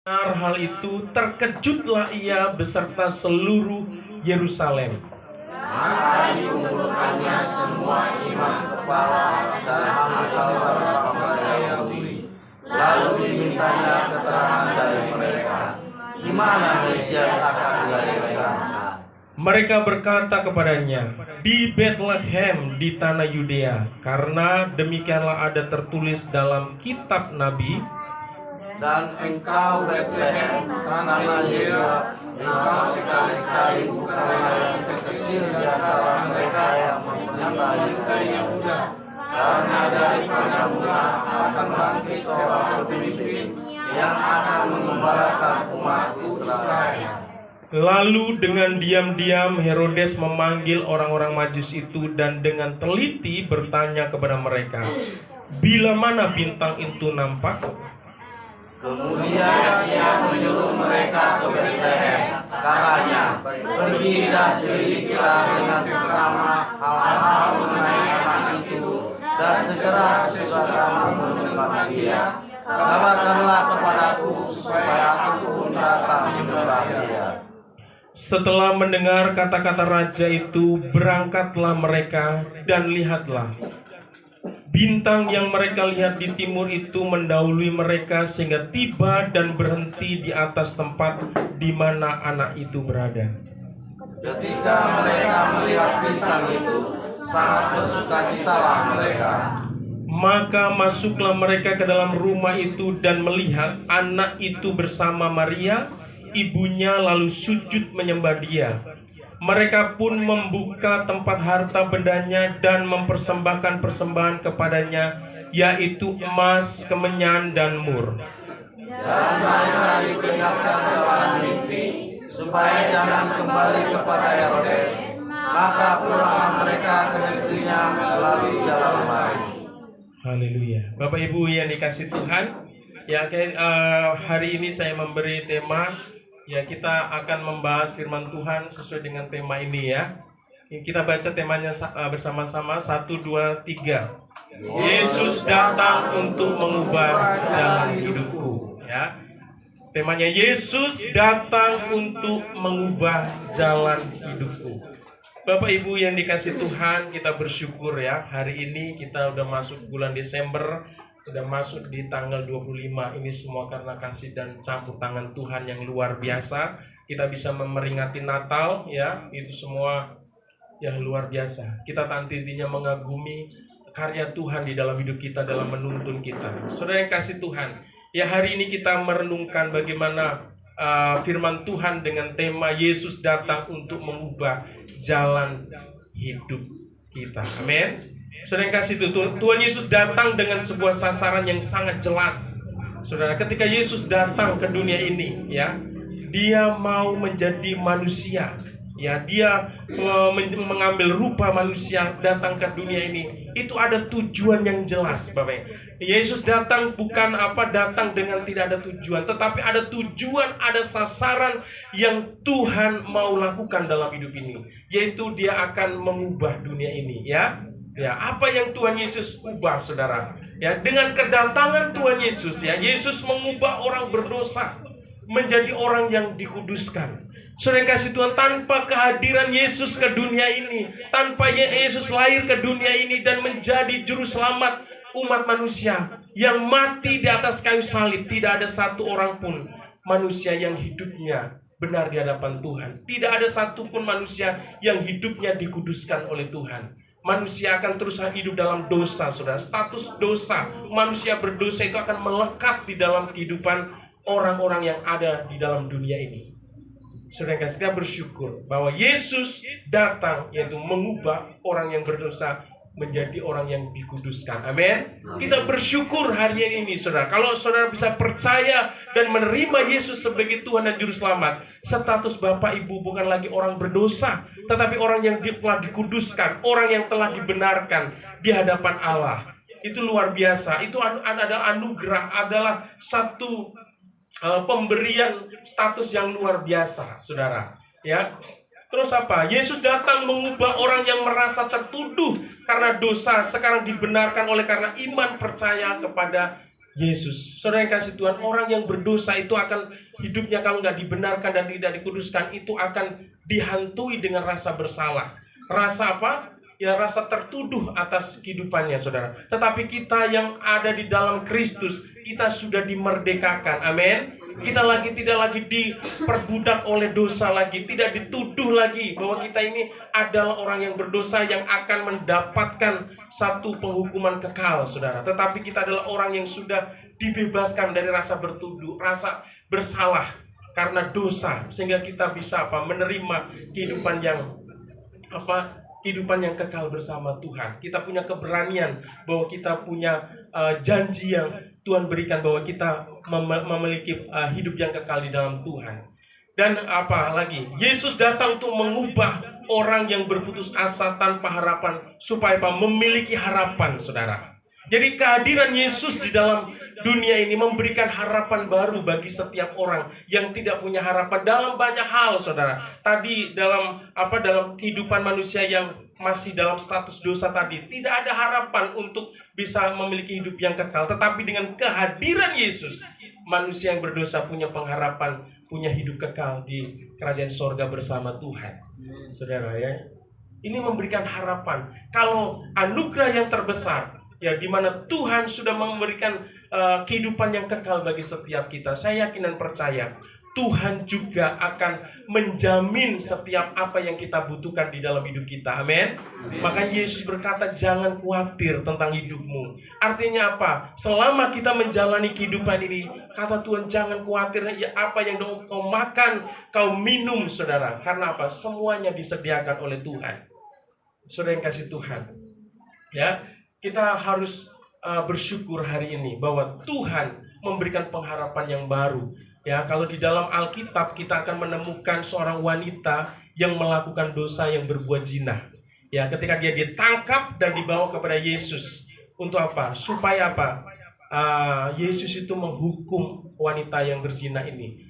Hal itu terkejutlah ia beserta seluruh Yerusalem. Maka dikumpulkannya semua imam kepala dan anggota bangsa Yahudi. Lalu dimintanya keterangan dari mereka, di mana Mesias akan dilahirkan. Mereka berkata kepadanya, di Bethlehem di tanah Yudea, karena demikianlah ada tertulis dalam kitab Nabi. Dan engkau Bethlehem, tanah Yudea, engkau sekali-sekali bukanlah yang terkecil di antara mereka yang menyertai Yehuda, karena daripada akan bangkit seorang pemimpin yang akan mengembalakan umat Israel. Lalu dengan diam-diam Herodes memanggil orang-orang Majus itu dan dengan teliti bertanya kepada mereka, bila mana bintang itu nampak? Kemudian ia menyuruh mereka ke Bethlehem. Katanya, pergi dan selidikilah dengan seksama hal-hal mengenai anak itu, dan segera sesudah kamu menemukan dia, kabarkanlah kepadaku supaya aku pun datang menyembah dia. Setelah mendengar kata-kata raja itu, berangkatlah mereka dan lihatlah, bintang yang mereka lihat di timur itu mendahului mereka sehingga tiba dan berhenti di atas tempat di mana anak itu berada. Ketika mereka melihat bintang itu, sangat bersukacitalah mereka. Maka masuklah mereka ke dalam rumah itu dan melihat anak itu bersama Maria, ibunya, lalu sujud menyembah dia. Mereka pun membuka tempat harta bendanya dan mempersembahkan persembahan kepadanya, yaitu emas, kemenyan, dan mur. Dan mereka diperingatkan dalam mimpi supaya jangan kembali kepada Herodes. Maka pulanglah mereka ke negerinya melalui jalan lain. Haleluya. Bapak Ibu yang dikasih Tuhan, ya hari ini saya memberi tema. Ya, kita akan membahas firman Tuhan sesuai dengan tema ini ya. Kita baca temanya bersama-sama. 1, 2, 3. Yesus datang untuk mengubah jalan hidupku. Ya. Temanya Yesus datang untuk mengubah jalan hidupku. Bapak Ibu yang dikasih Tuhan, kita bersyukur ya. Hari ini kita udah masuk bulan Desember. Sudah masuk di tanggal 25. Ini semua karena kasih dan campur tangan Tuhan yang luar biasa. Kita bisa memeringati Natal ya. Itu semua yang luar biasa. Kita intinya mengagumi karya Tuhan di dalam hidup kita, dalam menuntun kita. Saudara yang kasih Tuhan, ya hari ini kita merenungkan bagaimana firman Tuhan dengan tema Yesus datang untuk mengubah jalan hidup kita. Amin. Saudara yang kasih Tuhan Yesus datang dengan sebuah sasaran yang sangat jelas. Saudara, ketika Yesus datang ke dunia ini, ya, dia mau menjadi manusia. Ya, dia mengambil rupa manusia datang ke dunia ini. Itu ada tujuan yang jelas, Bapak. Yesus datang bukan datang dengan tidak ada tujuan, tetapi ada tujuan, ada sasaran yang Tuhan mau lakukan dalam hidup ini, yaitu dia akan mengubah dunia ini, ya. Ya, apa yang Tuhan Yesus ubah, saudara? Ya, dengan kedatangan Tuhan Yesus, ya, Yesus mengubah orang berdosa menjadi orang yang dikuduskan. Saudara yang kasih Tuhan, tanpa kehadiran Yesus ke dunia ini, tanpa Yesus lahir ke dunia ini dan menjadi juru selamat umat manusia yang mati di atas kayu salib, tidak ada satu orang pun manusia yang hidupnya benar di hadapan Tuhan. Tidak ada satupun manusia yang hidupnya dikuduskan oleh Tuhan. Manusia akan terus hidup dalam dosa, saudara. Status dosa, manusia berdosa itu akan melekat di dalam kehidupan orang-orang yang ada di dalam dunia ini. Saudara, kita bersyukur bahwa Yesus datang, yaitu mengubah orang yang berdosa menjadi orang yang dikuduskan. Amin. Kita bersyukur hari ini, saudara. Kalau saudara bisa percaya dan menerima Yesus sebagai Tuhan dan Juru Selamat, status Bapak Ibu bukan lagi orang berdosa, tetapi orang yang telah dikuduskan, orang yang telah dibenarkan di hadapan Allah. Itu luar biasa. Itu adalah anugerah, adalah satu pemberian status yang luar biasa, saudara. Ya. Terus apa? Yesus datang mengubah orang yang merasa tertuduh karena dosa sekarang dibenarkan oleh karena iman percaya kepada Yesus. Saudara yang kasih Tuhan, orang yang berdosa itu akan hidupnya kalau nggak dibenarkan dan tidak dikuduskan, itu akan dihantui dengan rasa bersalah. Rasa apa? Ya, rasa tertuduh atas kehidupannya, saudara. Tetapi kita yang ada di dalam Kristus, kita sudah dimerdekakan. Amin. Kita tidak lagi diperbudak oleh dosa lagi, tidak dituduh lagi bahwa kita ini adalah orang yang berdosa yang akan mendapatkan satu penghukuman kekal, saudara. Tetapi kita adalah orang yang sudah dibebaskan dari rasa bertuduh, rasa bersalah karena dosa, sehingga kita bisa menerima kehidupan yang kekal bersama Tuhan. Kita punya keberanian bahwa kita punya janji yang Tuhan berikan bahwa kita memiliki hidup yang kekal di dalam Tuhan. Dan apa lagi? Yesus datang untuk mengubah orang yang berputus asa tanpa harapan supaya memiliki harapan, saudara. Jadi kehadiran Yesus di dalam dunia ini memberikan harapan baru bagi setiap orang yang tidak punya harapan dalam banyak hal, saudara. Tadi dalam kehidupan manusia yang masih dalam status dosa tadi, tidak ada harapan untuk bisa memiliki hidup yang kekal. Tetapi dengan kehadiran Yesus, manusia yang berdosa punya pengharapan, punya hidup kekal di kerajaan sorga bersama Tuhan. Saudara ya, ini memberikan harapan. Kalau anugerah yang terbesar, ya, di mana Tuhan sudah memberikan kehidupan yang kekal bagi setiap kita. Saya yakin dan percaya Tuhan juga akan menjamin setiap apa yang kita butuhkan di dalam hidup kita. Amin. Maka Yesus berkata, jangan khawatir tentang hidupmu. Artinya apa? Selama kita menjalani kehidupan ini, kata Tuhan, jangan khawatir ya apa yang kau makan, kau minum, saudara. Karena apa? Semuanya disediakan oleh Tuhan. Saudara yang kasih Tuhan, ya, kita harus bersyukur hari ini bahwa Tuhan memberikan pengharapan yang baru. Ya, kalau di dalam Alkitab kita akan menemukan seorang wanita yang melakukan dosa yang berbuat zina. Ya, ketika dia ditangkap dan dibawa kepada Yesus. Untuk apa? Supaya apa? Yesus itu menghukum wanita yang berzina ini.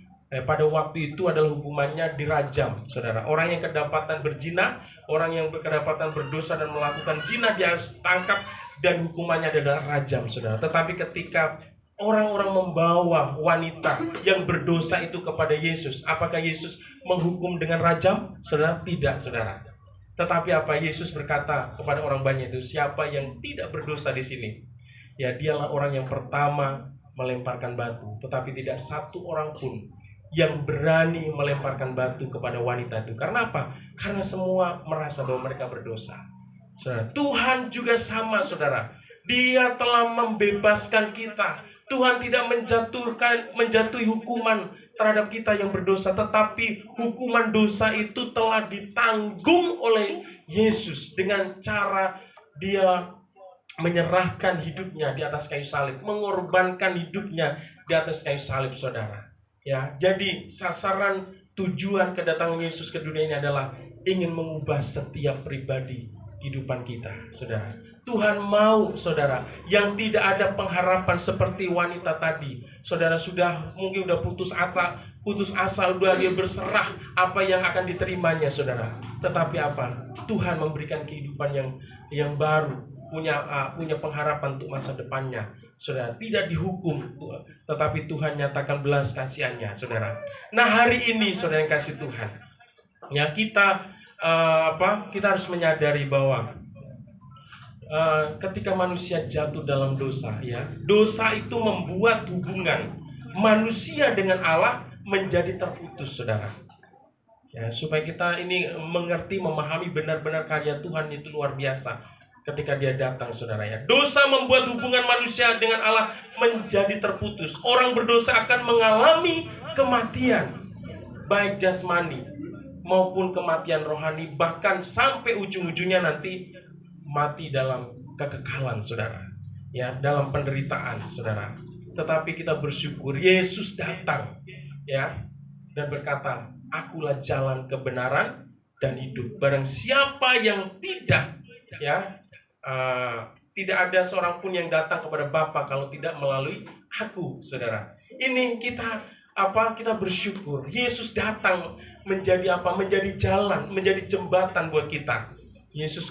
Pada waktu itu adalah hukumannya dirajam, saudara. Orang yang kedapatan berzina, orang yang kedapatan berdosa dan melakukan zina, dia harus tangkap dan hukumannya adalah rajam, saudara. Tetapi ketika orang-orang membawa wanita yang berdosa itu kepada Yesus, apakah Yesus menghukum dengan rajam? Saudara, tidak, saudara. Tetapi apa? Yesus berkata kepada orang banyak itu, siapa yang tidak berdosa di sini, ya dialah orang yang pertama melemparkan batu. Tetapi tidak satu orang pun yang berani melemparkan batu kepada wanita itu. Karena apa? Karena semua merasa bahwa mereka berdosa. Saudara, Tuhan juga sama, saudara. Dia telah membebaskan kita. Tuhan tidak menjatuhi hukuman terhadap kita yang berdosa, tetapi hukuman dosa itu telah ditanggung oleh Yesus dengan cara dia menyerahkan hidupnya di atas kayu salib, mengorbankan hidupnya di atas kayu salib, saudara. Ya, jadi sasaran tujuan kedatangan Yesus ke dunia ini adalah ingin mengubah setiap pribadi kehidupan kita, saudara. Tuhan mau, saudara, yang tidak ada pengharapan seperti wanita tadi. Saudara mungkin udah putus asa, udah dia berserah apa yang akan diterimanya, saudara. Tetapi apa? Tuhan memberikan kehidupan yang baru, punya pengharapan untuk masa depannya, saudara. Tidak dihukum, tetapi Tuhan nyatakan belas kasihannya, saudara. Nah, hari ini, saudara yang kasih Tuhan, ya kita harus menyadari bahwa ketika manusia jatuh dalam dosa, ya, dosa itu membuat hubungan manusia dengan Allah menjadi terputus, saudara. Ya, supaya kita ini mengerti, memahami benar-benar karya Tuhan itu luar biasa ketika dia datang, saudara, ya. Dosa membuat hubungan manusia dengan Allah menjadi terputus. Orang berdosa akan mengalami kematian, baik jasmani maupun kematian rohani, bahkan sampai ujung-ujungnya nanti mati dalam kekekalan, saudara. Ya, dalam penderitaan, saudara. Tetapi kita bersyukur Yesus datang, ya, dan berkata, akulah jalan kebenaran dan hidup. Barang siapa yang tidak ada seorang pun yang datang kepada Bapa kalau tidak melalui aku, saudara. Ini kita bersyukur Yesus datang menjadi menjadi jalan, menjadi jembatan buat kita. Yesus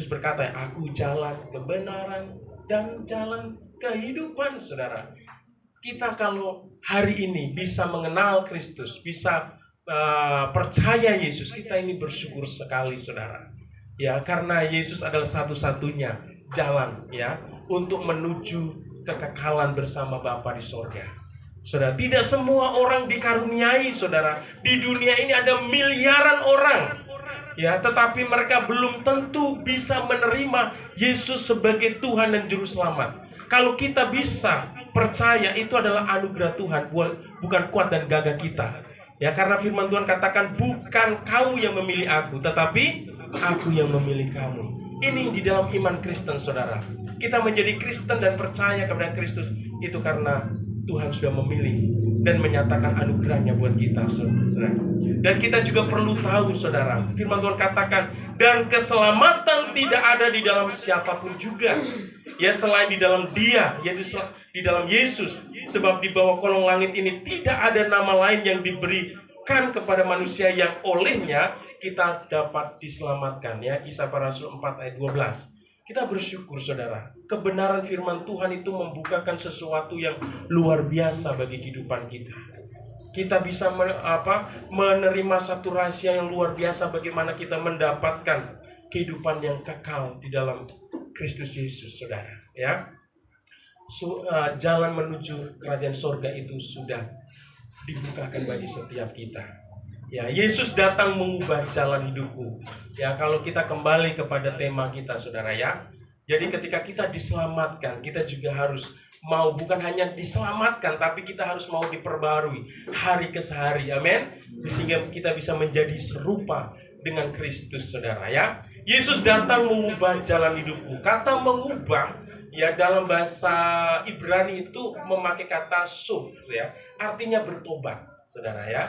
berkata, aku jalan kebenaran dan jalan kehidupan, saudara. Kita kalau hari ini bisa mengenal Kristus, bisa percaya Yesus, kita ini bersyukur sekali, saudara. Ya, karena Yesus adalah satu-satunya jalan ya untuk menuju kekekalan bersama Bapa di sorga. Saudara, tidak semua orang dikaruniai, saudara. Di dunia ini ada miliaran orang. Ya, tetapi mereka belum tentu bisa menerima Yesus sebagai Tuhan dan Juru Selamat. Kalau kita bisa percaya, itu adalah anugerah Tuhan, bukan kuat dan gagah kita. Ya, karena firman Tuhan katakan, bukan kamu yang memilih aku, tetapi aku yang memilih kamu. Ini di dalam iman Kristen, saudara. Kita menjadi Kristen dan percaya kepada Kristus itu karena Tuhan sudah memilih dan menyatakan anugerahnya buat kita, saudara. Dan kita juga perlu tahu, saudara, firman Tuhan katakan, dan keselamatan tidak ada di dalam siapapun juga, ya selain di dalam Dia, yaitu di dalam Yesus. Sebab di bawah kolong langit ini tidak ada nama lain yang diberikan kepada manusia yang olehnya kita dapat diselamatkan. Ya, Kisah Para Rasul 4 ayat 12. Kita bersyukur, saudara, kebenaran firman Tuhan itu membukakan sesuatu yang luar biasa bagi kehidupan kita. Kita bisa menerima satu rahasia yang luar biasa, bagaimana kita mendapatkan kehidupan yang kekal di dalam Kristus Yesus, saudara. Ya, jalan menuju kerajaan sorga itu sudah dibukakan bagi setiap kita. Ya, Yesus datang mengubah jalan hidupku. Ya, kalau kita kembali kepada tema kita, saudara, ya. Jadi ketika kita diselamatkan, kita juga harus mau, bukan hanya diselamatkan, tapi kita harus mau diperbarui hari ke hari. Amin. Sehingga kita bisa menjadi serupa dengan Kristus, saudara, ya. Yesus datang mengubah jalan hidupku. Kata mengubah, ya, dalam bahasa Ibrani itu memakai kata suf, ya. Artinya bertobat, saudara, ya.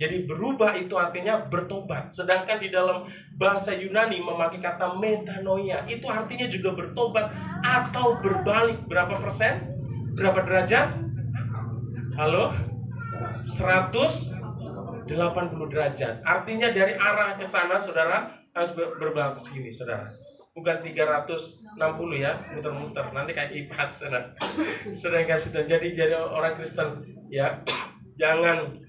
Jadi berubah itu artinya bertobat. Sedangkan di dalam bahasa Yunani memakai kata metanoia, itu artinya juga bertobat atau berbalik. Berapa persen? Berapa derajat? Halo? 180 derajat. Artinya dari arah ke sana, saudara, harus berbalik ke sini, saudara. Bukan 360 ya, muter-muter. Nanti kayak kipas, saudara. Sedangkan jadi orang Kristen, ya, jangan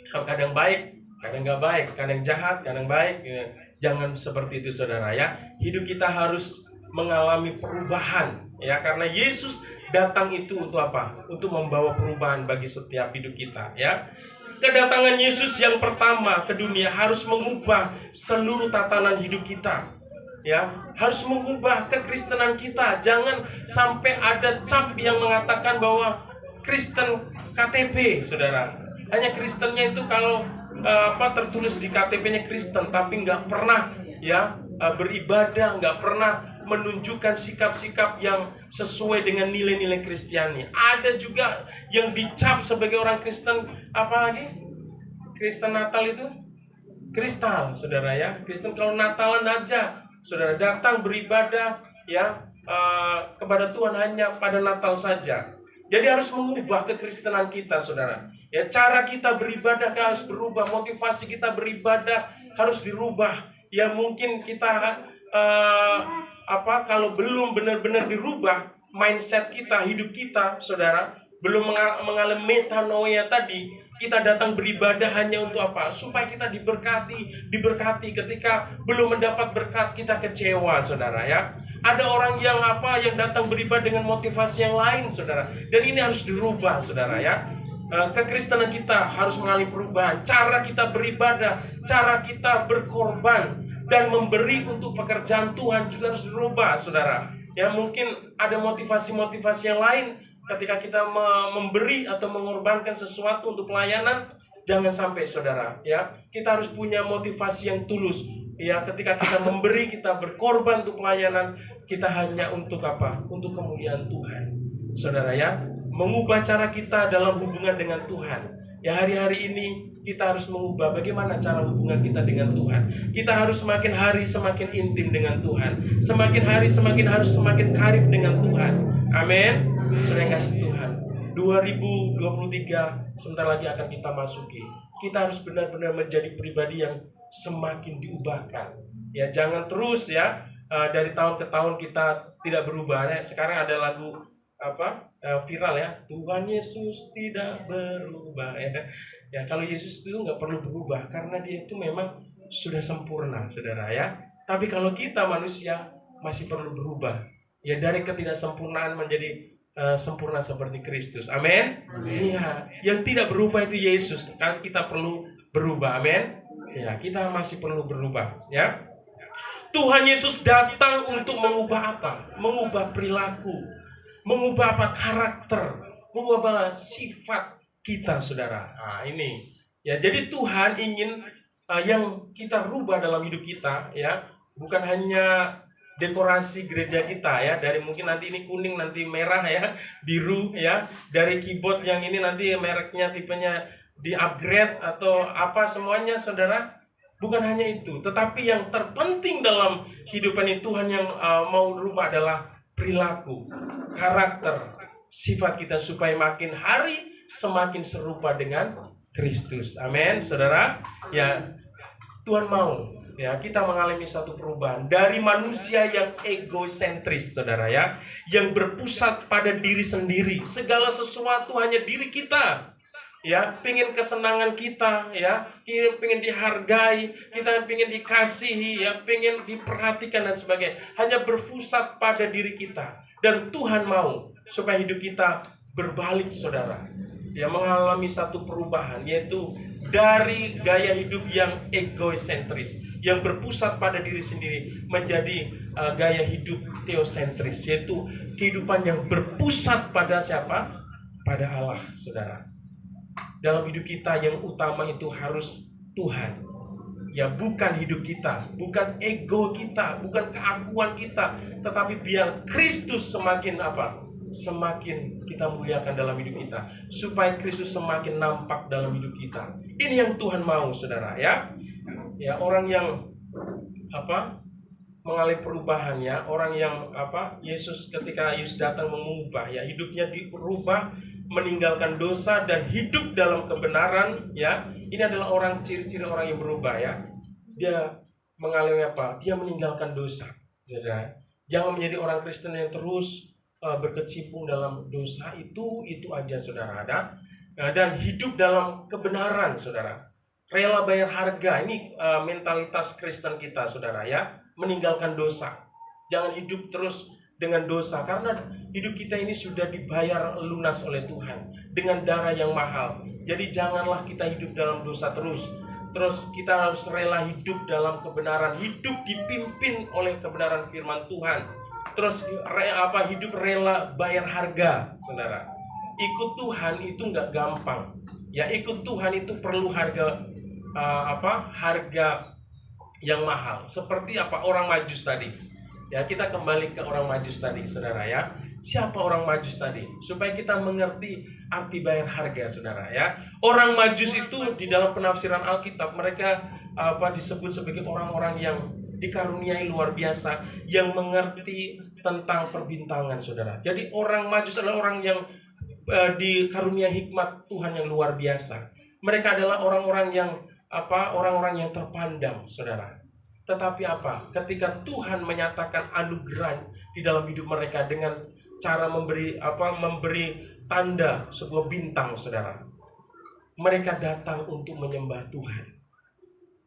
kadang baik, kadang nggak baik, kadang jahat, kadang baik. Ya. Jangan seperti itu, saudara, ya. Hidup kita harus mengalami perubahan, ya, karena Yesus datang itu untuk apa? Untuk membawa perubahan bagi setiap hidup kita, ya. Kedatangan Yesus yang pertama ke dunia harus mengubah seluruh tatanan hidup kita, ya. Harus mengubah kekristenan kita. Jangan sampai ada cap yang mengatakan bahwa Kristen KTP, saudara. Hanya Kristennya itu kalau tertulis di KTP-nya Kristen, tapi nggak pernah, ya, beribadah, nggak pernah menunjukkan sikap-sikap yang sesuai dengan nilai-nilai Kristiani. Ada juga yang dicap sebagai orang Kristen, apalagi Kristen Natal itu kristal, saudara, ya. Kristen kalau Natalan aja, saudara, datang beribadah, ya, kepada Tuhan hanya pada Natal saja. Jadi harus mengubah kekristenan kita, saudara. Ya, cara kita beribadah harus berubah, motivasi kita beribadah harus dirubah. Ya, mungkin kita kalau belum benar-benar dirubah mindset kita, hidup kita, saudara, belum mengalami metanoia tadi, kita datang beribadah hanya untuk apa? Supaya kita diberkati. Ketika belum mendapat berkat, kita kecewa, saudara, ya. Ada orang yang datang beribadah dengan motivasi yang lain, saudara. Dan ini harus dirubah, saudara, ya. Kekristenan kita harus mengalami perubahan. Cara kita beribadah, cara kita berkorban dan memberi untuk pekerjaan Tuhan juga harus dirubah, saudara. Ya, mungkin ada motivasi-motivasi yang lain ketika kita memberi atau mengorbankan sesuatu untuk pelayanan. Jangan sampai, saudara, ya. Kita harus punya motivasi yang tulus. Ya, ketika kita memberi, kita berkorban untuk pelayanan, kita hanya untuk apa? Untuk kemuliaan Tuhan, saudara, ya. Mengubah cara kita dalam hubungan dengan Tuhan. Ya, hari-hari ini kita harus mengubah bagaimana cara hubungan kita dengan Tuhan. Kita harus semakin hari semakin intim dengan Tuhan. Semakin hari harus semakin karib dengan Tuhan. Amin. Saudara kasih Tuhan. 2023 sebentar lagi akan kita masuki. Kita harus benar-benar menjadi pribadi yang semakin diubahkan. Ya, jangan terus, ya, dari tahun ke tahun kita tidak berubah. Ya. Sekarang ada lagu viral ya, Tuhan Yesus tidak berubah ya. Ya kalau Yesus itu nggak perlu berubah karena dia itu memang sudah sempurna, saudara ya. Tapi kalau kita manusia masih perlu berubah. Ya dari ketidaksempurnaan menjadi sempurna seperti Kristus. Amin. Iya, yang tidak berubah itu Yesus. Kan kita perlu berubah. Amin. Ya, kita masih perlu berubah, ya. Tuhan Yesus datang untuk mengubah apa? Mengubah perilaku, mengubah apa? Karakter, mengubah sifat kita, saudara. Nah, ini. Ya, jadi Tuhan ingin yang kita rubah dalam hidup kita, ya, bukan hanya dekorasi gereja kita ya, dari mungkin nanti ini kuning, nanti merah ya, biru ya, dari keyboard yang ini nanti mereknya, tipenya di upgrade atau apa semuanya, saudara. Bukan hanya itu, tetapi yang terpenting dalam kehidupan ini Tuhan yang mau rubah adalah perilaku, karakter, sifat kita supaya makin hari semakin serupa dengan Kristus. Amin, saudara. Ya, Tuhan mau ya kita mengalami satu perubahan dari manusia yang egosentris, saudara ya, yang berpusat pada diri sendiri, segala sesuatu hanya diri kita. Ya, pingin kesenangan kita, ya, kita pingin dihargai, kita pingin dikasihi, ya, pingin diperhatikan dan sebagainya. Hanya berpusat pada diri kita. Dan Tuhan mau supaya hidup kita berbalik, saudara. Ya, mengalami satu perubahan, yaitu dari gaya hidup yang egosentris, yang berpusat pada diri sendiri, menjadi gaya hidup teosentris, yaitu kehidupan yang berpusat pada siapa? Pada Allah, saudara. Dalam hidup kita yang utama itu harus Tuhan. Ya, bukan hidup kita, bukan ego kita, bukan keakuan kita, tetapi biar Kristus semakin apa? Semakin kita muliakan dalam hidup kita, supaya Kristus semakin nampak dalam hidup kita. Ini yang Tuhan mau, saudara ya. Ya, orang yang mengalami perubahan ya, orang yang Yesus, ketika Yesus datang mengubah ya, hidupnya dirubah, meninggalkan dosa dan hidup dalam kebenaran ya. Ini adalah orang, ciri-ciri orang yang berubah ya. Dia mengalami apa? Dia meninggalkan dosa. Saudara, jangan menjadi orang Kristen yang terus berkecimpung dalam dosa itu aja, saudara. Dan hidup dalam kebenaran, saudara. Rela bayar harga, ini mentalitas Kristen kita, saudara ya. Meninggalkan dosa. Jangan hidup terus dengan dosa, karena hidup kita ini sudah dibayar lunas oleh Tuhan dengan darah yang mahal. Jadi janganlah kita hidup dalam dosa terus kita harus rela hidup dalam kebenaran, hidup dipimpin oleh kebenaran firman Tuhan. Terus hidup rela bayar harga, saudara. Ikut Tuhan itu nggak gampang. Ya, ikut Tuhan itu perlu harga harga yang mahal. Seperti orang Majus tadi. Ya, kita kembali ke orang Majus tadi, saudara ya. Siapa orang Majus tadi? Supaya kita mengerti arti bayar harga, saudara ya. Orang Majus itu di dalam penafsiran Alkitab, mereka disebut sebagai orang-orang yang dikaruniai luar biasa, yang mengerti tentang perbintangan, saudara. Jadi orang Majus adalah orang yang dikaruniai hikmat Tuhan yang luar biasa. Mereka adalah orang-orang yang orang-orang yang terpandang, saudara. Tetapi ketika Tuhan menyatakan anugerah di dalam hidup mereka dengan cara memberi tanda sebuah bintang, saudara. Mereka datang untuk menyembah Tuhan.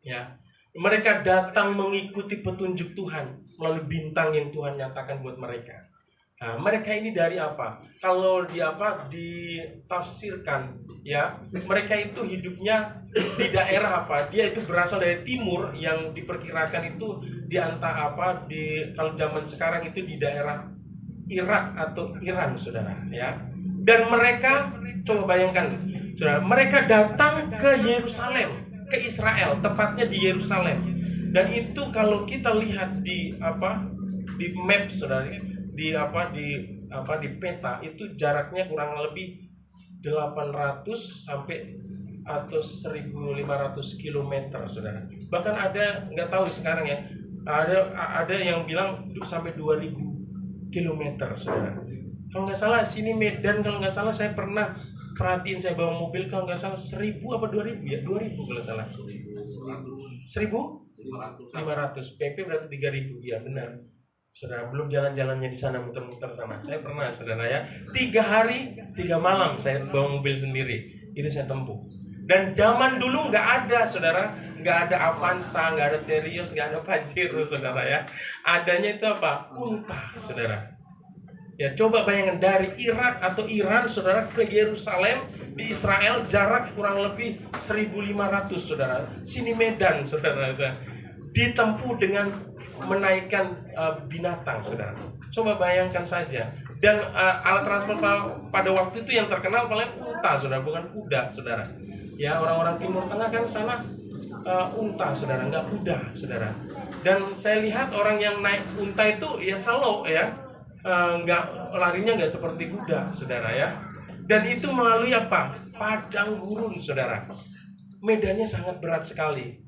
Ya. Mereka datang mengikuti petunjuk Tuhan melalui bintang yang Tuhan nyatakan buat mereka. Nah, mereka ini dari apa? Kalau ditafsirkan ya, mereka itu hidupnya di daerah Dia itu berasal dari timur, yang diperkirakan itu di antara kalau zaman sekarang itu di daerah Irak atau Iran, saudara ya. Dan mereka, coba bayangkan, saudara, mereka datang ke Yerusalem, ke Israel, tepatnya di Yerusalem. Dan itu kalau kita lihat di map, saudara, di peta itu jaraknya kurang lebih 800 sampai atau 1.500 km, saudara. Bahkan ada, nggak tahu sekarang ya, ada yang bilang sampai 2.000 km, saudara. Kalau nggak salah sini Medan, kalau nggak salah saya pernah perhatiin, saya bawa mobil, kalau nggak salah 1.000 apa 2.000 ya, 2.000 kalau salah. 1.500 PP berarti 3.000 ya, benar. Saudara, belum jalan-jalannya di sana, muter-muter sana. Saya pernah, saudara ya, 3 hari 3 malam saya bawa mobil sendiri. Itu saya tempuh. Dan zaman dulu nggak ada, saudara, nggak ada Avanza, nggak ada Terios, nggak ada Pajero, saudara ya. Adanya itu apa? Unta, saudara. Ya, coba bayangkan dari Irak atau Iran, saudara, ke Yerusalem di Israel jarak kurang lebih 1.500, saudara. Sini Medan, saudara. Ditempuh dengan menaikkan binatang, saudara. Coba bayangkan saja. Dan alat transport pada waktu itu yang terkenal paling unta, saudara, bukan kuda, saudara. Ya, orang-orang Timur Tengah kan sana unta, saudara, nggak kuda, saudara. Dan saya lihat orang yang naik unta itu ya slow ya, nggak larinya nggak seperti kuda, saudara ya. Dan itu melalui apa? Padang gurun, saudara. Medannya sangat berat sekali.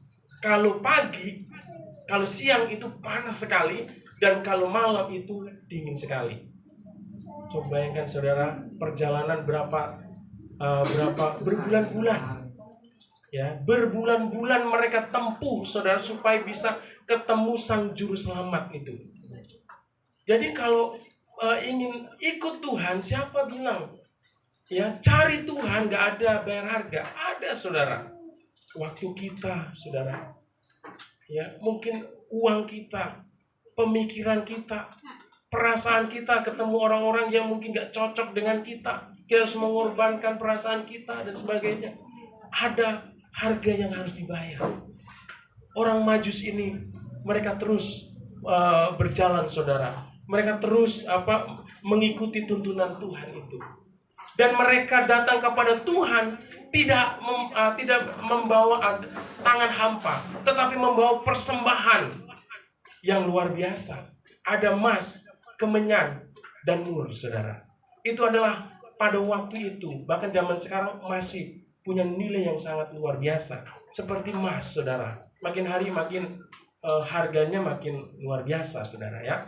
Kalau pagi, kalau siang itu panas sekali, dan kalau malam itu dingin sekali. Coba bayangkan, saudara, perjalanan berapa berbulan-bulan. Ya, berbulan-bulan mereka tempuh, saudara, supaya bisa ketemu Sang Juru Selamat itu. Jadi kalau ingin ikut Tuhan, siapa bilang? Ya, cari Tuhan nggak ada bayar harga. Ada, saudara. Waktu kita, saudara. Ya, mungkin uang kita, pemikiran kita, perasaan kita, ketemu orang-orang yang mungkin nggak cocok dengan kita. Kita harus mengorbankan perasaan kita dan sebagainya. Ada harga yang harus dibayar. Orang Majus ini, mereka terus berjalan, saudara. Mereka terus mengikuti tuntunan Tuhan itu. Dan mereka datang kepada Tuhan tidak membawa tangan hampa, tetapi membawa persembahan yang luar biasa. Ada emas, kemenyan, dan mur, saudara. Itu adalah pada waktu itu, bahkan zaman sekarang masih punya nilai yang sangat luar biasa. Seperti emas, saudara. Makin hari makin harganya makin luar biasa, saudara ya.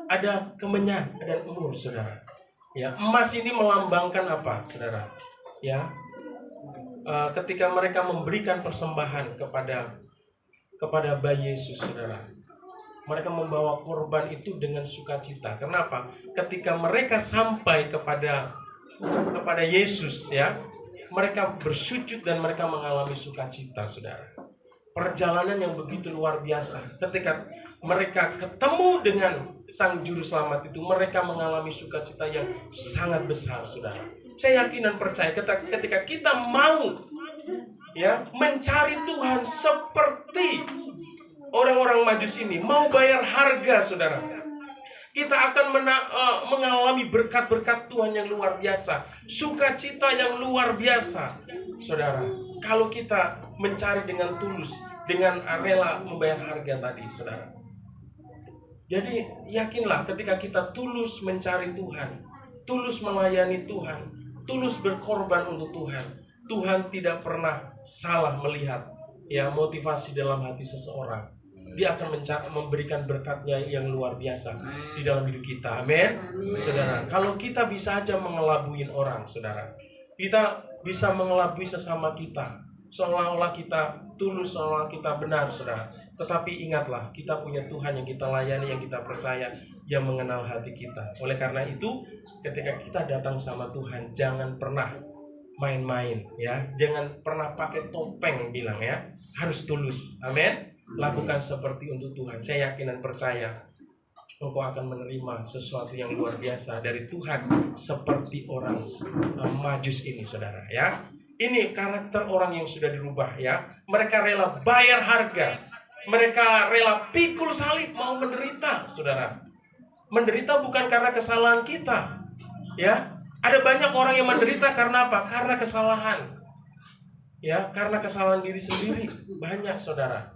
Ada kemenyan, ada mur, saudara. Ya, emas ini melambangkan apa, saudara? Ya, ketika mereka memberikan persembahan kepada bayi Yesus, saudara, mereka membawa korban itu dengan sukacita. Kenapa? Ketika mereka sampai kepada Yesus, ya, mereka bersujud dan mereka mengalami sukacita, saudara. Perjalanan yang begitu luar biasa. Ketika mereka ketemu dengan Sang Juru Selamat itu, mereka mengalami sukacita yang sangat besar, saudara. Saya yakin dan percaya ketika kita mau ya mencari Tuhan seperti orang-orang Majus ini, mau bayar harga, saudara, kita akan mengalami berkat-berkat Tuhan yang luar biasa, sukacita yang luar biasa, saudara. Kalau kita mencari dengan tulus, dengan rela membayar harga tadi, saudara. Jadi yakinlah ketika kita tulus mencari Tuhan, tulus melayani Tuhan, tulus berkorban untuk Tuhan, Tuhan tidak pernah salah melihat ya motivasi dalam hati seseorang. Dia akan memberikan berkatnya yang luar biasa di dalam hidup kita. Amin. Saudara, kalau kita bisa aja mengelabui orang, saudara, kita bisa mengelabui sesama kita, seolah-olah kita tulus, seolah-olah kita benar, saudara. Tetapi ingatlah, kita punya Tuhan yang kita layani, yang kita percaya, yang mengenal hati kita. Oleh karena itu, ketika kita datang sama Tuhan, jangan pernah main-main, ya. Jangan pernah pakai topeng, bilang ya. Harus tulus. Amin. Lakukan seperti untuk Tuhan. Saya yakin dan percaya engkau akan menerima sesuatu yang luar biasa dari Tuhan, seperti orang Majus ini, saudara ya. Ini karakter orang yang sudah dirubah ya. Mereka rela bayar harga. Mereka rela pikul salib, mau menderita, saudara. Menderita bukan karena kesalahan kita, ya. Ada banyak orang yang menderita karena apa? Karena kesalahan, ya, karena kesalahan diri sendiri banyak, saudara.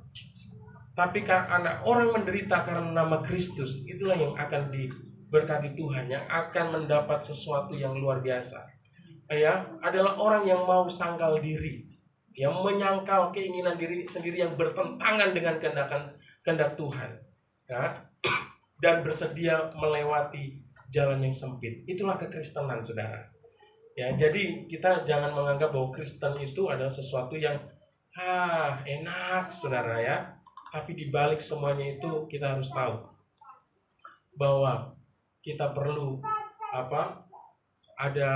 Tapi karena orang menderita karena nama Kristus, itulah yang akan diberkati Tuhan, yang akan mendapat sesuatu yang luar biasa. Ya, adalah orang yang mau sangkal diri, yang menyangkal keinginan diri sendiri yang bertentangan dengan kehendak Tuhan, ya, dan bersedia melewati jalan yang sempit. Itulah kekristenan, saudara. Ya, jadi kita jangan menganggap bahwa Kristen itu adalah sesuatu yang enak, saudara ya. Tapi di balik semuanya itu kita harus tahu bahwa kita perlu ada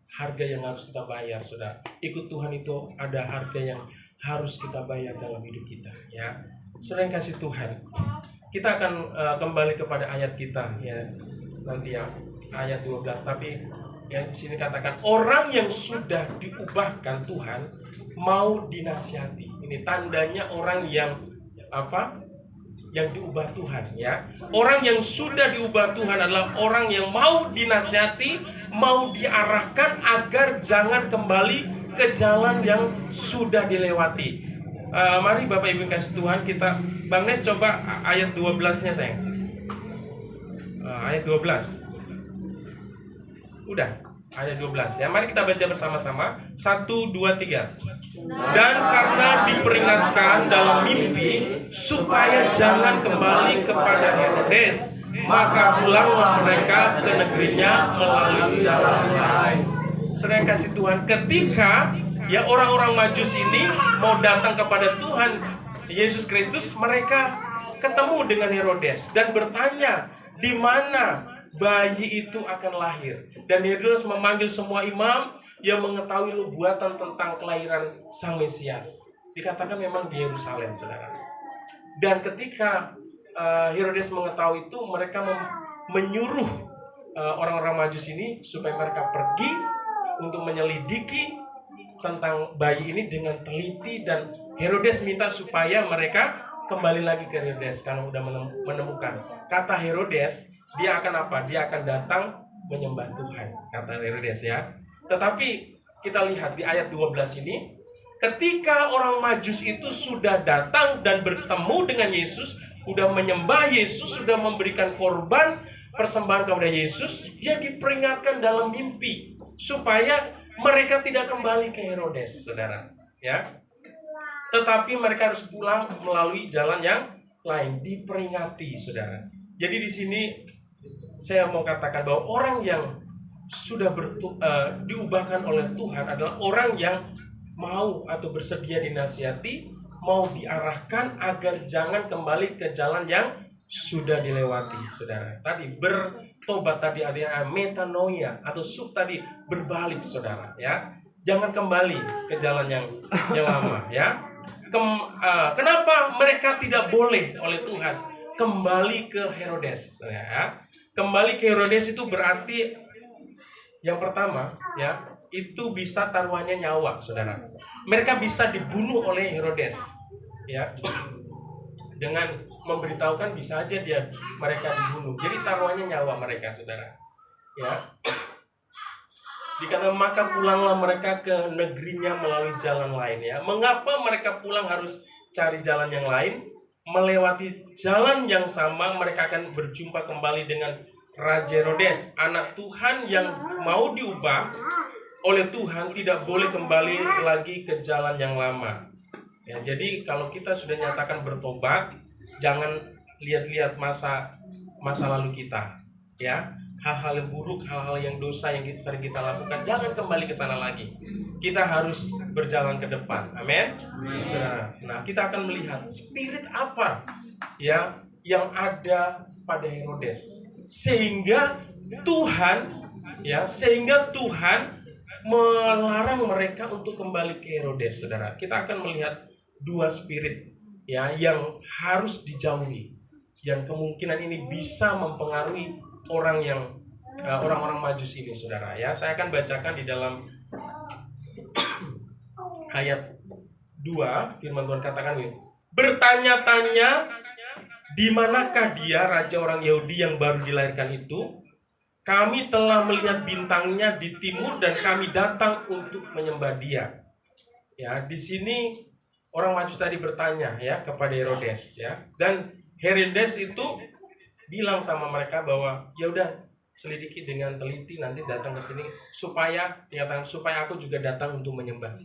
harga yang harus kita bayar, saudara. Ikut Tuhan itu ada harga yang harus kita bayar dalam hidup kita, ya. Saudara yang kasih Tuhan, kita akan kembali kepada ayat kita, ya, nanti ya, ayat 12. Tapi yang di sini katakan orang yang sudah diubahkan Tuhan mau dinasihati. Ini tandanya orang yang yang diubah Tuhan, ya. Orang yang sudah diubah Tuhan adalah orang yang mau dinasihati, mau diarahkan agar jangan kembali ke jalan yang sudah dilewati. Mari Bapak Ibu kasih Tuhan, kita Bang Nes coba ayat 12-nya sayang. Ayat 12. Udah, ayat 12 ya. Mari kita baca bersama-sama. 1, 2, 3. Dan karena diperingatkan dalam mimpi supaya jangan kembali kepada Herodes, maka pulanglah mereka ke negerinya melalui jalan lain. Saudara yang kasih Tuhan, ketika ya orang-orang Majus ini mau datang kepada Tuhan Yesus Kristus, mereka ketemu dengan Herodes dan bertanya di mana bayi itu akan lahir. Dan Herodes memanggil semua imam yang mengetahui nubuatan tentang kelahiran Sang Mesias. Dikatakan memang di Yerusalem, saudara. Dan ketika Herodes mengetahui itu, mereka menyuruh orang-orang Majus ini supaya mereka pergi untuk menyelidiki tentang bayi ini dengan teliti. Dan Herodes minta supaya mereka kembali lagi ke Herodes karena sudah menemukan. Kata Herodes, dia akan apa? Dia akan datang menyembah Tuhan, kata Herodes, ya. Tetapi kita lihat di ayat 12 ini, ketika orang Majus itu sudah datang dan bertemu dengan Yesus, sudah menyembah Yesus, sudah memberikan korban persembahan kepada Yesus, dia diperingatkan dalam mimpi supaya mereka tidak kembali ke Herodes, saudara, ya. Tetapi mereka harus pulang melalui jalan yang lain, diperingati, saudara. Jadi di sini saya mau katakan bahwa orang yang sudah diubahkan oleh Tuhan adalah orang yang mau atau bersedia dinasihati, mau diarahkan agar jangan kembali ke jalan yang sudah dilewati, saudara. Tadi bertobat, tadi ada metanoia atau tadi berbalik, saudara, ya. Jangan kembali ke jalan yang lama, ya. Kenapa mereka tidak boleh oleh Tuhan kembali ke Herodes, ya? Kembali ke Herodes itu berarti yang pertama, ya, itu bisa taruhannya nyawa, saudara. Mereka bisa dibunuh oleh Herodes, ya. Dengan memberitahukan bisa aja mereka dibunuh. Jadi taruhannya nyawa mereka, saudara. Ya. Dikatakan maka pulanglah mereka ke negerinya melalui jalan lain, ya. Mengapa mereka pulang harus cari jalan yang lain? Melewati jalan yang sama, mereka akan berjumpa kembali dengan Raja Herodes, anak Tuhan yang mau diubah oleh Tuhan, tidak boleh kembali lagi ke jalan yang lama. Ya, jadi kalau kita sudah nyatakan bertobat, jangan lihat-lihat masa lalu kita, ya. Hal-hal yang buruk, hal-hal yang dosa yang sering kita lakukan, jangan kembali ke sana lagi. Kita harus berjalan ke depan. Amin. Nah, kita akan melihat spirit apa, ya, yang ada pada Herodes sehingga Tuhan melarang mereka untuk kembali ke Herodes, saudara. Kita akan melihat dua spirit, ya, yang harus dijauhi, yang kemungkinan ini bisa mempengaruhi orang-orang Majus ini, saudara, ya. Saya akan bacakan di dalam ayat 2, firman Tuhan katakan ini. Bertanya-tanya, di manakah dia, raja orang Yahudi yang baru dilahirkan itu? Kami telah melihat bintangnya di timur dan kami datang untuk menyembah dia. Ya, di sini orang Majus tadi bertanya, ya, kepada Herodes, ya. Dan Herodes itu bilang sama mereka bahwa ya udah selidiki dengan teliti, nanti datang ke sini supaya aku juga datang untuk menyembah,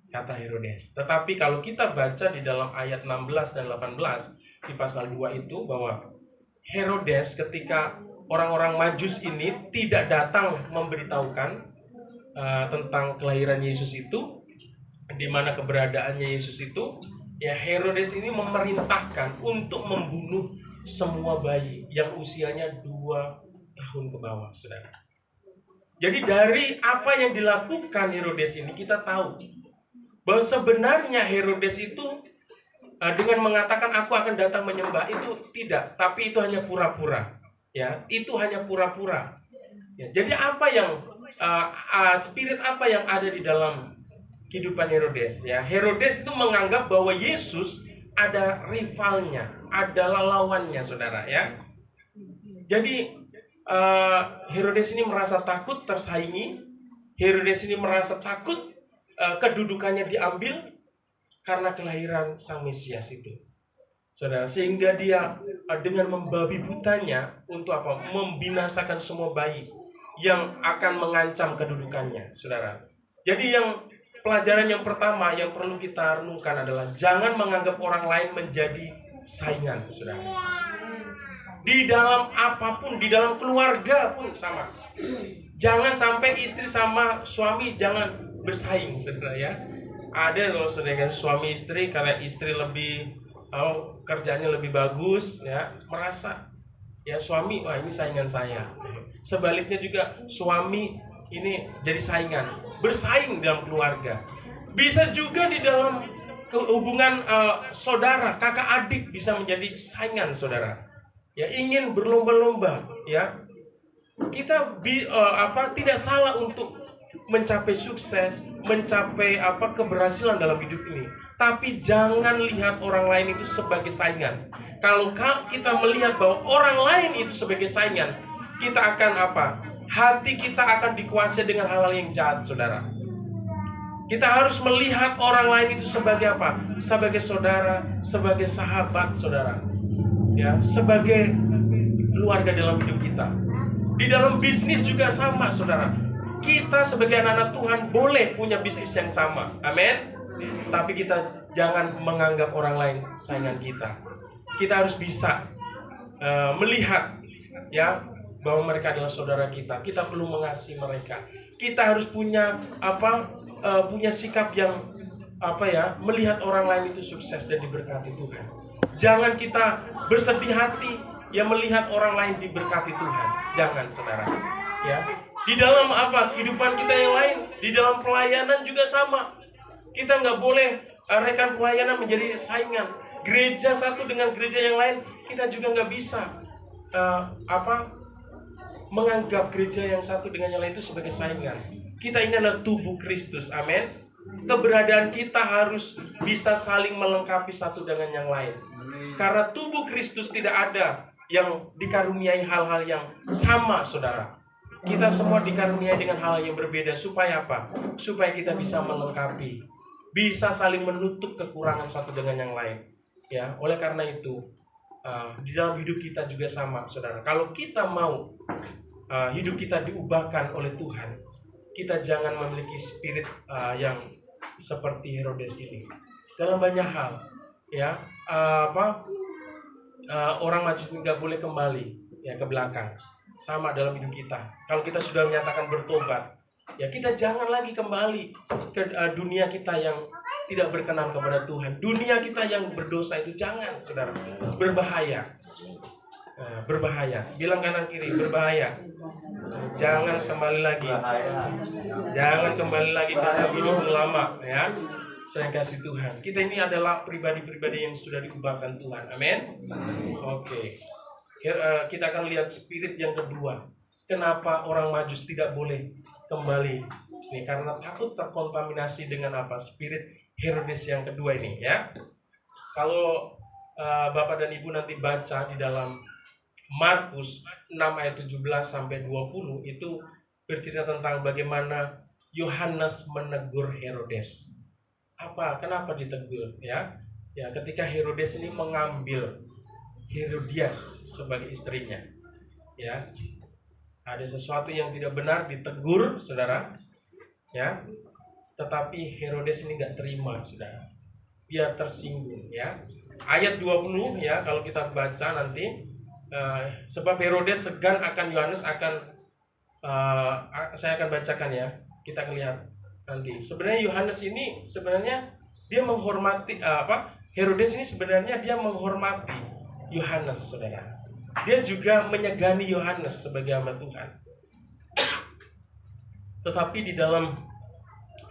kata Herodes. Tetapi kalau kita baca di dalam ayat 16 dan 18 di pasal 2 itu, bahwa Herodes ketika orang-orang Majus ini tidak datang memberitahukan tentang kelahiran Yesus itu, di mana keberadaannya Yesus itu, ya, Herodes ini memerintahkan untuk membunuh semua bayi yang usianya 2 tahun ke bawah, saudara. Jadi dari apa yang dilakukan Herodes ini kita tahu bahwa sebenarnya Herodes itu dengan mengatakan aku akan datang menyembah itu tidak, tapi itu hanya pura-pura. Ya, itu hanya pura-pura. Ya, jadi apa yang spirit apa yang ada di dalam kehidupan Herodes? Ya, Herodes itu menganggap bahwa Yesus ada rivalnya, adalah lawannya, saudara. Ya, jadi Herodes ini merasa takut tersaingi. Herodes ini merasa takut kedudukannya diambil karena kelahiran Sang Mesias itu, saudara. Sehingga dia dengan membabi butanya untuk apa? Membinasakan semua bayi yang akan mengancam kedudukannya, saudara. Jadi pelajaran yang pertama yang perlu kita renungkan adalah jangan menganggap orang lain menjadi saingan, saudara. Di dalam apapun, di dalam keluarga pun sama. Jangan sampai istri sama suami jangan bersaing, saudara ya. Ada loh saudara suami istri, karena istri lebih kerjanya lebih bagus, ya merasa ya suami wah ini saingan saya. Sebaliknya juga suami ini jadi saingan, bersaing dalam keluarga. Bisa juga di dalam hubungan saudara, kakak adik bisa menjadi saingan, saudara. Ya ingin berlomba-lomba, ya. Kita tidak salah untuk mencapai sukses, mencapai keberhasilan dalam hidup ini. Tapi jangan lihat orang lain itu sebagai saingan. Kalau kita melihat bahwa orang lain itu sebagai saingan, kita akan hati kita akan dikuasai dengan hal-hal yang jahat, saudara. Kita harus melihat orang lain itu sebagai apa? Sebagai saudara, sebagai sahabat, saudara. Ya, sebagai keluarga dalam hidup kita. Di dalam bisnis juga sama, saudara. Kita sebagai anak-anak Tuhan boleh punya bisnis yang sama. Amin. Tapi kita jangan menganggap orang lain saingan kita. Kita harus bisa melihat ya bahwa mereka adalah saudara kita. Kita perlu mengasihi mereka. Kita harus punya punya sikap yang melihat orang lain itu sukses dan diberkati Tuhan. Jangan kita bersedih hati yang melihat orang lain diberkati Tuhan. Jangan, saudara. Ya. Di dalam kehidupan kita yang lain, di dalam pelayanan juga sama. Kita nggak boleh rekan pelayanan menjadi saingan. Gereja satu dengan gereja yang lain, kita juga nggak bisa menganggap gereja yang satu dengan yang lain itu sebagai saingan. Kita ini adalah tubuh Kristus, amin. Keberadaan kita harus bisa saling melengkapi satu dengan yang lain. Karena tubuh Kristus tidak ada yang dikaruniai hal-hal yang sama, saudara. Kita semua dikaruniai dengan hal yang berbeda. Supaya apa? Supaya kita bisa melengkapi, bisa saling menutup kekurangan satu dengan yang lain. Ya, oleh karena itu di dalam hidup kita juga sama, saudara. Kalau kita mau hidup kita diubahkan oleh Tuhan, kita jangan memiliki spirit yang seperti Herodes ini. Dalam banyak hal, ya orang Majus nggak boleh kembali ya ke belakang. Sama dalam hidup kita. Kalau kita sudah menyatakan bertobat, ya kita jangan lagi kembali ke dunia kita yang tidak berkenan kepada Tuhan. Dunia kita yang berdosa itu jangan, saudara. Berbahaya. Berbahaya. Bilang kanan kiri, berbahaya. Jangan kembali lagi. Jangan kembali lagi ke hidup lama, ya. Saya kasih Tuhan. Kita ini adalah pribadi-pribadi yang sudah diubahkan Tuhan. Amin. Oke. Kita akan lihat spirit yang kedua. Kenapa orang Majus tidak boleh kembali? Ini karena takut terkontaminasi dengan spirit Herodes yang kedua ini, ya. Kalau Bapak dan Ibu nanti baca di dalam Markus 6 ayat 17 sampai 20 itu bercerita tentang bagaimana Yohanes menegur Herodes. Kenapa ditegur, ya? Ya, ketika Herodes ini mengambil Herodias sebagai istrinya, ya. Ada sesuatu yang tidak benar ditegur, saudara, ya. Tetapi Herodes ini nggak terima, saudara. Dia tersinggung, ya. Ayat 20, ya, kalau kita baca nanti, sebab Herodes segan akan Yohanes saya akan bacakan, ya. Kita akan lihat nanti. Sebenarnya Yohanes ini dia menghormati Herodes ini sebenarnya dia menghormati Yohanes, saudara. Dia juga menyegani Yohanes sebagai hamba Tuhan. Tetapi di dalam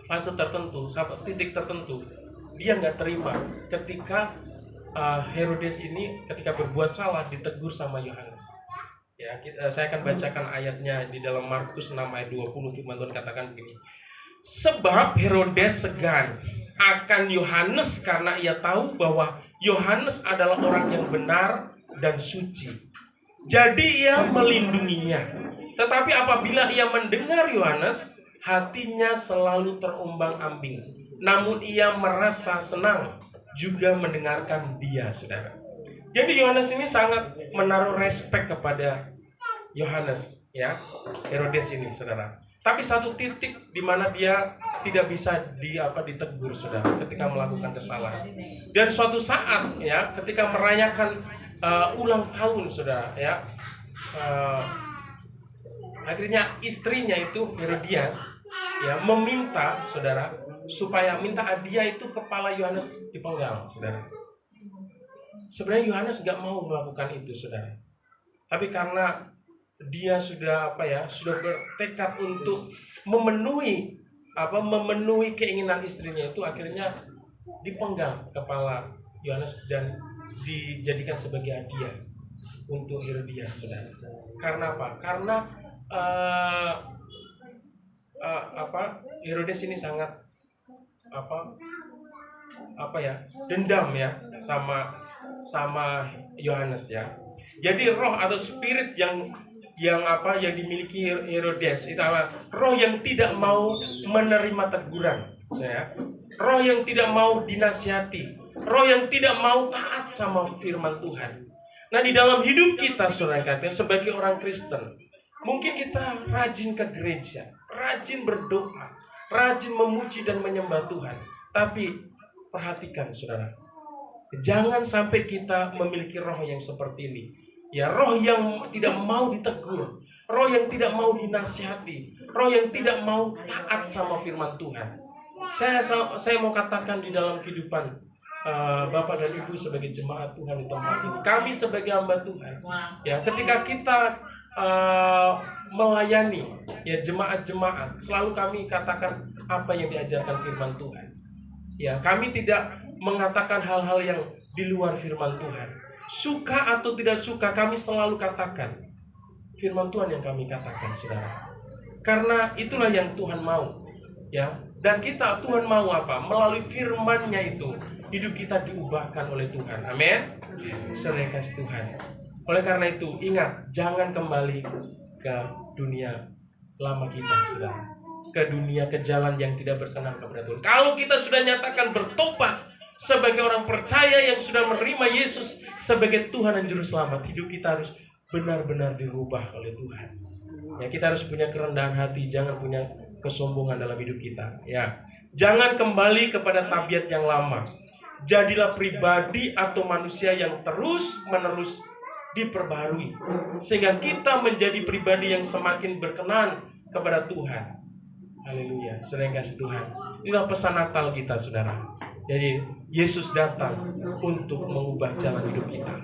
fase tertentu, satu titik tertentu, dia nggak terima ketika Herodes ini ketika berbuat salah ditegur sama Yohanes. Ya, saya akan bacakan ayatnya di dalam Markus 6 ayat 20. Firman Tuhan katakan begini. Sebab Herodes segan akan Yohanes karena ia tahu bahwa Yohanes adalah orang yang benar dan suci. Jadi ia melindunginya. Tetapi apabila ia mendengar Yohanes, hatinya selalu terombang-ambing. Namun ia merasa senang juga mendengarkan dia, saudara. Jadi Yohanes ini sangat menaruh respek kepada Yohanes, ya, Herodes ini, saudara. Tapi satu titik di mana dia tidak bisa ditegur, saudara, ketika melakukan kesalahan. Dan suatu saat, ya, ketika merayakan ulang tahun, saudara, ya, akhirnya istrinya itu Herodias, ya, meminta, saudara, supaya minta hadiah itu kepala Yohanes dipenggal, saudara. Sebenarnya Yohanes nggak mau melakukan itu, saudara. Tapi karena dia sudah sudah bertekad untuk memenuhi keinginan istrinya itu, akhirnya dipenggal kepala Yohanes dan dijadikan sebagai hadiah untuk Herodias, saudara. Karena apa? Karena Herodes ini sangat dendam, ya, sama Yohanes, ya. Jadi roh atau spirit yang dimiliki Herodes itu roh yang tidak mau menerima teguran, ya. Roh yang tidak mau dinasihati, roh yang tidak mau taat sama firman Tuhan. Nah, di dalam hidup kita, saudara, sebagai orang Kristen, mungkin kita rajin ke gereja, rajin berdoa, rajin memuji dan menyembah Tuhan. Tapi perhatikan, saudara, jangan sampai kita memiliki roh yang seperti ini. Ya, roh yang tidak mau ditegur, roh yang tidak mau dinasihati, roh yang tidak mau taat sama firman Tuhan. Saya mau katakan di dalam kehidupan Bapak dan Ibu sebagai jemaat Tuhan di tempat ini, kami sebagai hamba Tuhan, ya, ketika kita melayani, ya, jemaat-jemaat, selalu kami katakan apa yang diajarkan firman Tuhan. Ya, kami tidak mengatakan hal-hal yang di luar firman Tuhan. Suka atau tidak suka, kami selalu katakan firman Tuhan yang kami katakan, saudara. Karena itulah yang Tuhan mau, ya. Dan Tuhan mau apa? Melalui firman-Nya itu, hidup kita diubahkan oleh Tuhan. Amin. Saudara kasih Tuhan. Oleh karena itu, ingat, jangan kembali ke dunia lama kita, saudara. Ke dunia, ke jalan yang tidak berkenan kepada Tuhan. Kalau kita sudah nyatakan bertobat sebagai orang percaya yang sudah menerima Yesus sebagai Tuhan dan Juru Selamat, hidup kita harus benar-benar dirubah oleh Tuhan. Ya, kita harus punya kerendahan hati, jangan punya kesombongan dalam hidup kita. Ya, jangan kembali kepada tabiat yang lama. Jadilah pribadi atau manusia yang terus-menerus diperbarui, sehingga kita menjadi pribadi yang semakin berkenan kepada Tuhan. Haleluya, saudara yang kasih Tuhan. Inilah pesan Natal kita, saudara. Jadi Yesus datang untuk mengubah jalan hidup kita.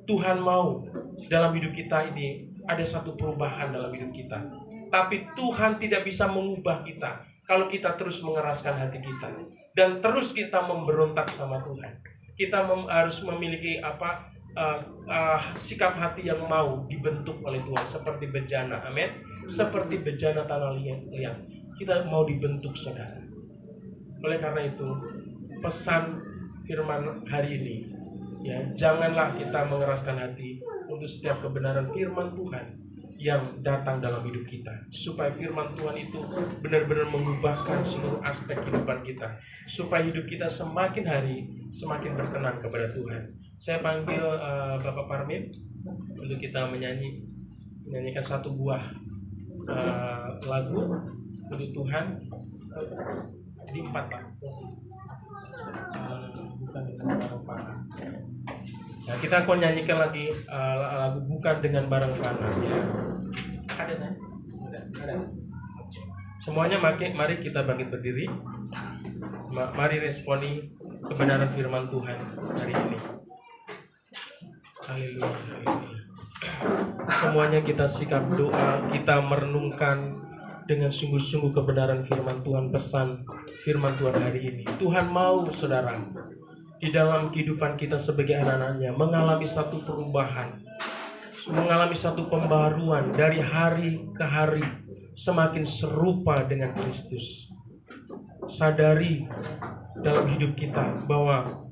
Tuhan mau dalam hidup kita ini ada satu perubahan dalam hidup kita. Tapi Tuhan tidak bisa mengubah kita kalau kita terus mengeraskan hati kita dan terus kita memberontak sama Tuhan. Kita harus memiliki sikap hati yang mau dibentuk oleh Tuhan, seperti bejana, amin. Seperti bejana tanah liat, kita mau dibentuk, saudara. Oleh karena itu, pesan firman hari ini, ya, janganlah kita mengeraskan hati untuk setiap kebenaran firman Tuhan yang datang dalam hidup kita, supaya firman Tuhan itu benar-benar mengubahkan seluruh aspek kehidupan kita, supaya hidup kita semakin hari semakin berkenan kepada Tuhan. Saya panggil Bapak Parmin untuk kita menyanyikan satu buah lagu untuk Tuhan di 4, Pak. Bukan dengan barang fana. Nah, kita akan nyanyikan lagi lagu bukan dengan barang fana, ya. Ada saya? Ada. Semuanya mari kita bangkit berdiri. Mari responi kebenaran firman Tuhan hari ini. Haleluya. Semuanya kita sikap doa, kita merenungkan dengan sungguh-sungguh kebenaran firman Tuhan, pesan firman Tuhan hari ini. Tuhan mau saudara di dalam kehidupan kita sebagai anak-anaknya mengalami satu perubahan, mengalami satu pembaruan dari hari ke hari, semakin serupa dengan Kristus. Sadari dalam hidup kita bahwa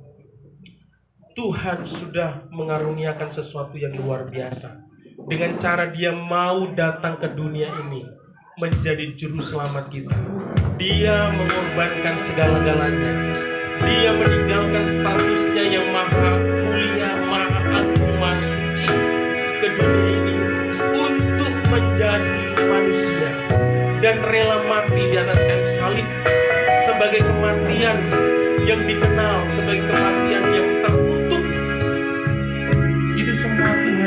Tuhan sudah mengaruniakan sesuatu yang luar biasa dengan cara Dia mau datang ke dunia ini menjadi juru selamat kita. Dia mengorbankan segala-galanya. Dia meninggalkan statusnya yang maha mulia, maha agung, maha suci ke dunia ini untuk menjadi manusia dan rela mati di atas kayu salib sebagai kematian yang dikenal sebagai kematian